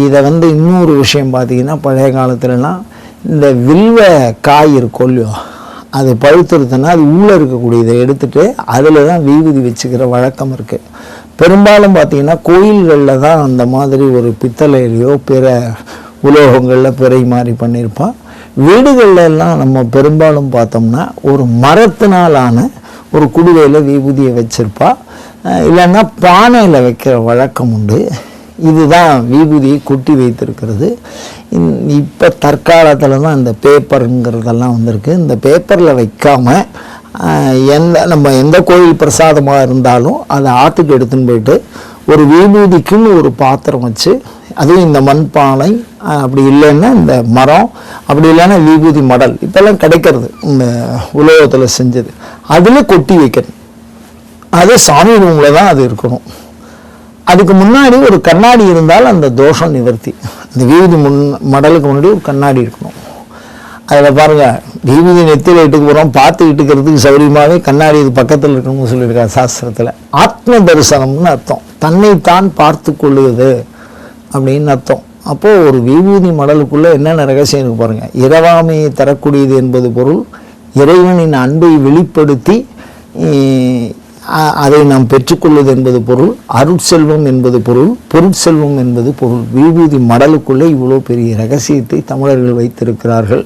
இதை இன்னொரு விஷயம் பார்த்தீங்கன்னா, பழைய காலத்துலலாம் இந்த வில்வ காய் இருக்கும் இல்லையோ, அது பழுத்துருதுன்னா அது உள்ளே இருக்கக்கூடியதை எடுத்துகிட்டு அதில் தான் விபூதி வச்சுக்கிற வழக்கம் இருக்குது. பெரும்பாலும் பார்த்திங்கன்னா கோயில்களில் தான் அந்த மாதிரி ஒரு பித்தளையிலையோ பிற உலோகங்களில் பிறை மாதிரி பண்ணியிருப்பான். வீடுகள்லாம் நம்ம பெரும்பாலும் பார்த்தோம்னா ஒரு மரத்தினாலான ஒரு குடுவையில் விபூதியை வச்சுருப்பா, இல்லைன்னா பானையில் வைக்கிற வழக்கம் உண்டு. இதுதான் விபூதியை கொட்டி வைத்திருக்கிறது. இப்போ தற்காலத்தில் தான் இந்த பேப்பருங்கிறதெல்லாம் வந்திருக்கு. இந்த பேப்பரில் வைக்காமல் நம்ம எந்த கோயில் பிரசாதமாக இருந்தாலும் அதை ஆற்றுக்கு எடுத்துன்னு போயிட்டு ஒரு விபூதிக்குன்னு ஒரு பாத்திரம் வச்சு, அதுவும் இந்த மண்பானை, அப்படி இல்லைன்னா இந்த மரம், அப்படி இல்லைன்னா விபூதி மடல் இப்போல்லாம் கிடைக்கிறது இந்த உலோகத்தில் செஞ்சது, அதில் கொட்டி வைக்கணும். அது சாமி ரூமில் தான் அது இருக்கணும். அதுக்கு முன்னாடி ஒரு கண்ணாடி இருந்தால் அந்த தோஷம் நிவர்த்தி. அந்த விபூதி மடலுக்கு முன்னாடி ஒரு கண்ணாடி இருக்கணும். அதில் பாருங்கள், விபூதி நெத்தியில் இட்டுக்கு போகிறோம், பார்த்து இட்டுக்கிறதுக்கு சௌரியமாகவே கண்ணாடி இது பக்கத்தில் இருக்கணும்னு சொல்லியிருக்காரு சாஸ்திரத்தில். ஆத்ம தரிசனம்னு அர்த்தம், தன்னைத்தான் பார்த்து கொள்ளுவது அப்படின்னு அர்த்தம். அப்போது ஒரு விபூதி மடலுக்குள்ளே என்னென்ன ரகசியம் இருக்கு பாருங்கள். இரவாமையை தரக்கூடியது என்பது பொருள், இறைவனின் அன்பை வெளிப்படுத்தி அதை நாம் பெற்றுக்கொள்வது என்பது பொருள், அருட்செல்வம் என்பது பொருள், பொருட்செல்வம் என்பது பொருள். விபூதி மடலுக்குள்ளே இவ்வளோ பெரிய ரகசியத்தை தமிழர்கள் வைத்திருக்கிறார்கள்.